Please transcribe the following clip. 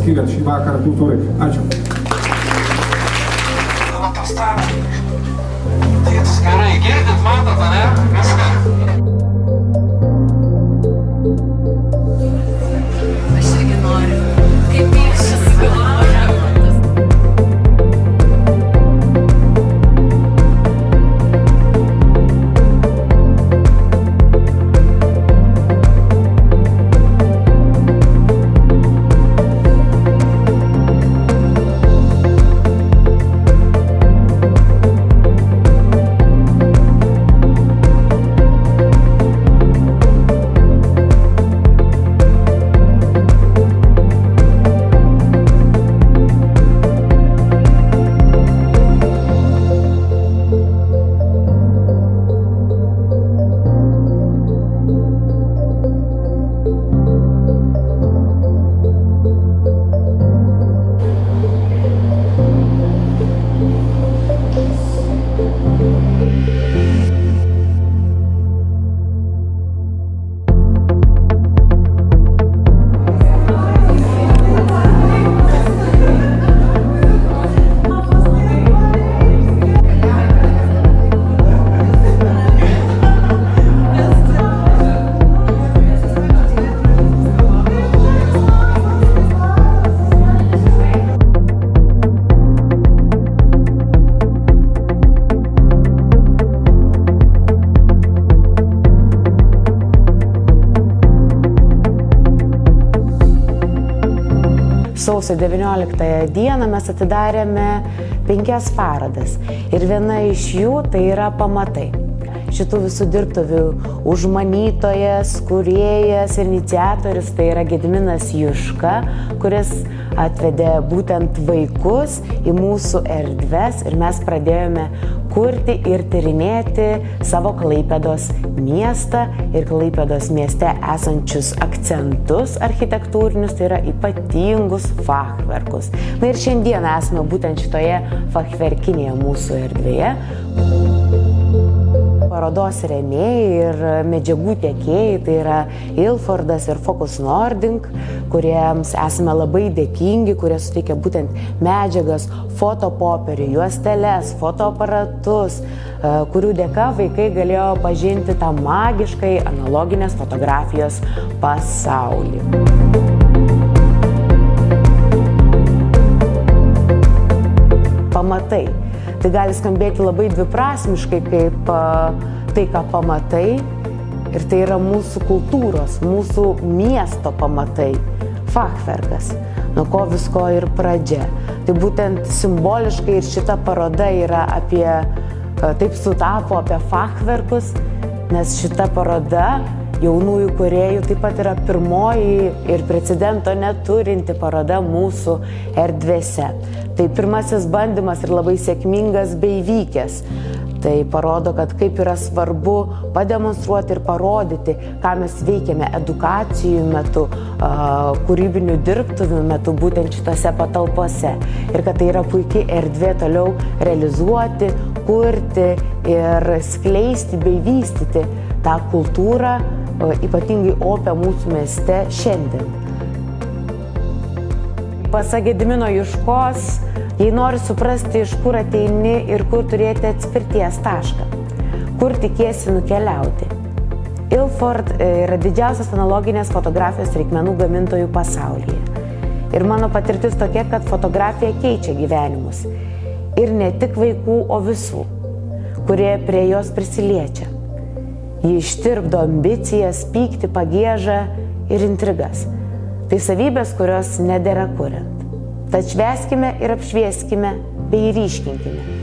skiriat šį vakarą kultūrai. Ačiū. Gerai, girdit, matot, ne? Viską. Aš irgi noriu. Kaip mėgščias galvoja. Sausio 19 dieną mes atidarėme 5 parodas ir viena iš jų tai yra pamatai. Šitų visų dirbtuvių užmanytojas, kūrėjas, iniciatorius tai yra Gediminas Juška, kuris atvedė būtent vaikus į mūsų erdves ir mes pradėjome kurti ir tyrinėti savo Klaipėdos miestą ir Klaipėdos mieste esančius akcentus architektūrinius, tai yra ypatingus fachverkus. Na ir šiandien esame būtent šitoje fachverkinėje mūsų erdvėje. Parodos rėmėjai ir medžiagų tiekėjai, tai yra Ilfordas ir Focus Nordic, kuriems esame labai dėkingi, kurie suteikia būtent medžiagas, fotopopierių, juosteles, fotoaparatus, kurių dėka vaikai galėjo pažinti tą magiškai analoginės fotografijos pasaulį. Pamatai. Tai gali skambėti labai dviprasmiškai kaip tai, ką pamatai, ir tai yra mūsų kultūros, mūsų miesto pamatai, fachverkas, nuo ko visko ir pradžia. Tai būtent simboliškai ir šita paroda yra apie, taip sutapo apie fachverkus, nes šita paroda jaunųjų kūrėjų taip pat yra pirmoji ir precedento neturinti paroda mūsų erdvėse. Tai pirmasis bandymas ir labai sėkmingas bei vykęs. Tai parodo, kad kaip yra svarbu pademonstruoti ir parodyti, ką mes veikiame edukacijų metu, kūrybinių dirbtuvių metu būtent šitose patalpose. Ir kad tai yra puikiai erdvė toliau realizuoti, kurti ir skleisti bei vystyti tą kultūrą, ypatingai opią mūsų mieste šiandien. Pasak Gedimino Juškos, jei nori suprasti, iš kur ateini ir kur turėti atspirties tašką, kur tikiesi nukeliauti. Ilford yra didžiausias analoginės fotografijos reikmenų gamintojų pasaulyje. Ir mano patirtis tokia, kad fotografija keičia gyvenimus. Ir ne tik vaikų, o visų, kurie prie jos prisiliečia. Ji ištirpdo ambicijas, pyktį, pagiežą ir intrigas. Tai savybės, kurios nedera kuriant. Tad švęskime ir apšvieskime bei ryškinkime.